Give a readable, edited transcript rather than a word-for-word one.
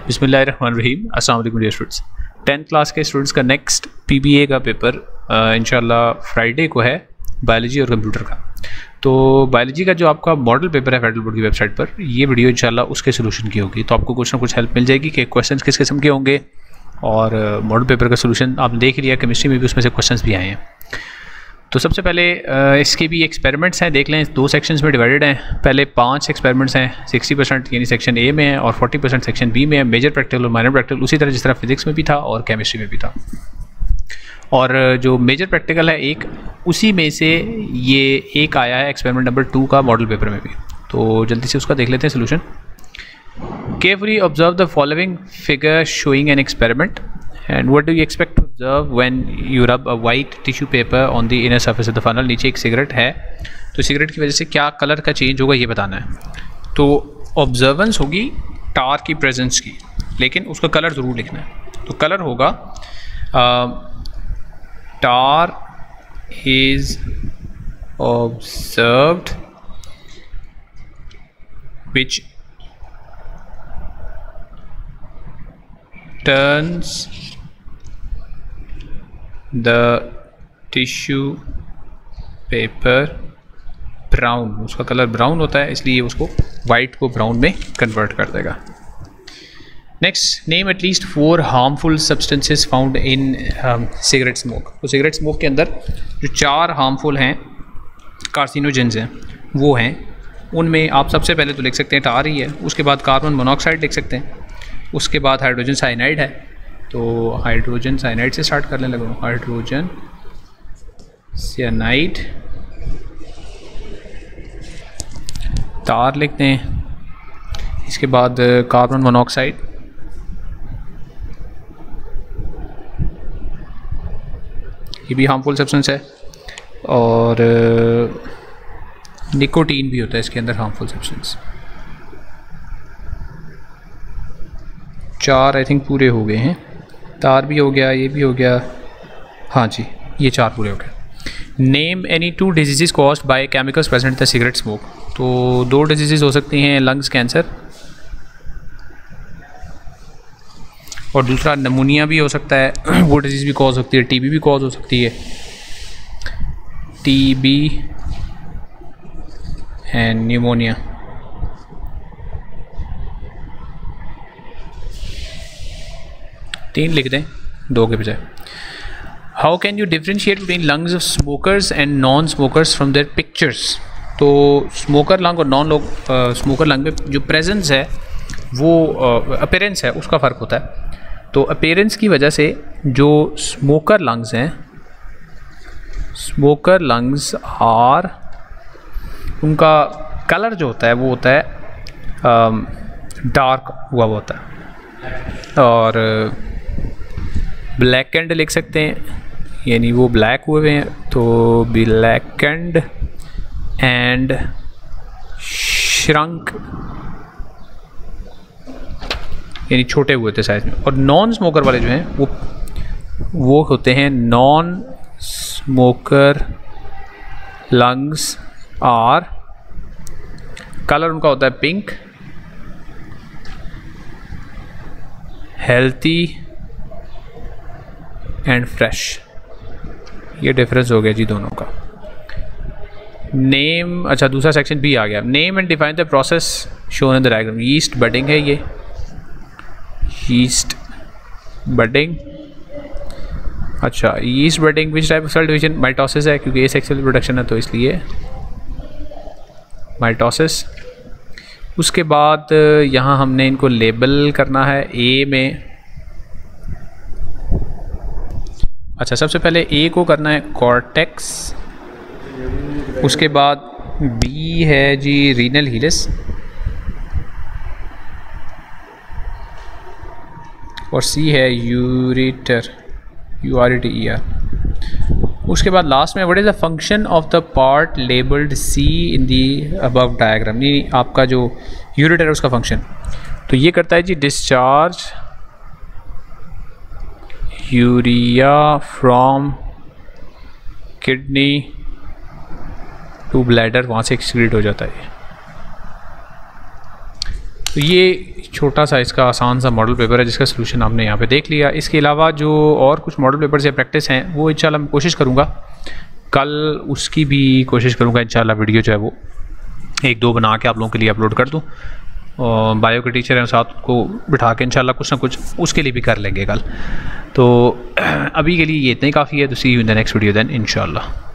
बिस्मिल्लाहिर्रहमानिर्रहीम। अस्सलाम वालेकुम डियर स्टूडेंट्स। 10th क्लास के स्टूडेंट्स का नेक्स्ट पीबीए का पेपर इंशाल्लाह फ्राइडे को है, बायोलॉजी और कंप्यूटर का। तो बायोलॉजी का जो आपका मॉडल पेपर है फेडरल बोर्ड की वेबसाइट पर, ये वीडियो इंशाल्लाह उसके सोल्यूशन की होगी। तो आपको कुछ ना कुछ हेल्प मिल जाएगी कि क्वेश्चंस किस किस्म के होंगे, और मॉडल पेपर का सोल्यूशन आपने देख लिया। केमिस्ट्री में भी उसमें से क्वेश्चंस भी आए हैं। तो सबसे पहले इसके भी एक्सपेरिमेंट्स हैं, देख लें। 2 सेक्शंस में डिवाइडेड हैं। पहले 5 एक्सपेरिमेंट्स हैं, 60% यानी सेक्शन ए में है और 40% सेक्शन बी में है। मेजर प्रैक्टिकल और माइनर प्रैक्टिकल उसी तरह जिस तरह फिजिक्स में भी था और केमिस्ट्री में भी था। और जो मेजर प्रैक्टिकल है एक, उसी में से ये एक आया है एक्सपेरिमेंट नंबर 2 का मॉडल पेपर में भी। तो जल्दी से उसका देख लेते हैं solution. Carefully observe the following figure showing an experiment and what do you expect to observe when you rub a white tissue paper on the inner surface of the funnel। नीचे एक सिगरेट है, तो cigarette की वजह से क्या colour का change होगा ये बताना है। तो ऑब्जर्वेंस होगी टार की प्रेजेंस की, लेकिन उसका कलर ज़रूर लिखना है। तो कलर होगा tar is observed which turns the tissue paper brown। उसका कलर ब्राउन होता है, इसलिए उसको वाइट को ब्राउन में कन्वर्ट कर देगा। Next, name at least 4 harmful substances found in cigarette smoke. तो सिगरेट स्मोक के अंदर जो 4 हार्मफुल हैं, कार्सिनोजेंस हैं, वो हैं। उनमें आप सबसे पहले तो लिख सकते हैं टार ही है, उसके बाद कार्बन मोनोऑक्साइड लिख सकते हैं, उसके बाद हाइड्रोजन साइनाइड है। तो हाइड्रोजन साइनाइड से स्टार्ट करने लगा। हाइड्रोजन साइनाइड, तार लिखते हैं। इसके बाद कार्बन मोनोऑक्साइड, ये भी हार्मफुल सब्सटेंस है। और निकोटीन भी होता है इसके अंदर, हार्मफुल सब्सटेंस। 4 आई थिंक पूरे हो गए हैं। तार भी हो गया, ये भी हो गया, हाँ जी, ये 4 पूरे हो गए। Name any 2 disease caused by chemicals present in the cigarette smoke. तो 2 डिजीज़ हो सकती हैं, लंग्स कैंसर और दूसरा नमूनिया भी हो सकता है। वो डिजीज़ भी कॉज हो सकती है। टीबी भी कॉज हो सकती है, टीबी एंड न्यूमोनिया। तीन लिख दें 2 के बजाय। How can you differentiate between lungs of smokers and non smokers from their pictures. तो स्मोकर लंग और नॉन स्मोकर लंग में जो प्रेजेंस है, वो अपीयरेंस है, उसका फ़र्क होता है। तो अपीयरेंस की वजह से जो स्मोकर लंग्स हैं, स्मोकर लंग्स आर, उनका कलर जो होता है वो होता है डार्क हुआ होता है। और ब्लैकेंड लिख सकते हैं, यानी वो ब्लैक हुए हुए हैं। तो ब्लैकेंड एंड श्रंक, यानी छोटे हुए थे साइज में। और नॉन स्मोकर वाले जो हैं वो होते हैं non smoker lungs are, colour उनका होता है पिंक, हेल्थी एंड फ्रेश। ये डिफरेंस हो गया जी दोनों का। नेम, अच्छा दूसरा सेक्शन भी आ गया। Name and define the process shown in the diagram. Yeast budding है, ये यीस्ट बडिंग। अच्छा, yeast budding which type of cell division, mitosis है, क्योंकि एसेक्सुअल रिप्रोडक्शन है तो इसलिए माइटोसिस। उसके बाद यहाँ हमने इनको लेबल करना है। ए में, अच्छा सबसे पहले ए को करना है कॉर्टेक्स, उसके बाद बी है जी रीनल हीलिस, और सी है यूरेटर, URETER। उसके बाद लास्ट में what is the function of the part labelled C in the above diagram. नहीं, आपका जो यूरेटर है उसका फंक्शन तो ये करता है जी discharge urea from kidney to bladder, वहाँ से एक्सक्रीट हो जाता है। तो ये छोटा सा इसका आसान सा मॉडल पेपर है जिसका सलूशन आपने यहाँ पे देख लिया। इसके अलावा जो और कुछ मॉडल पेपर्स या प्रैक्टिस हैं वो इंशाल्लाह मैं कोशिश करूँगा कल उसकी भी कोशिश करूँगा इंशाल्लाह वीडियो जो है वो 1-2 बना के आप लोगों के लिए अपलोड कर दूँ। और बायो के टीचर हैं साथ को बिठा के इंशाल्लाह कुछ ना कुछ उसके लिए भी कर लेंगे कल। तो अभी के लिए ये इतना ही काफ़ी है। तो see you in the next video then इंशाल्लाह।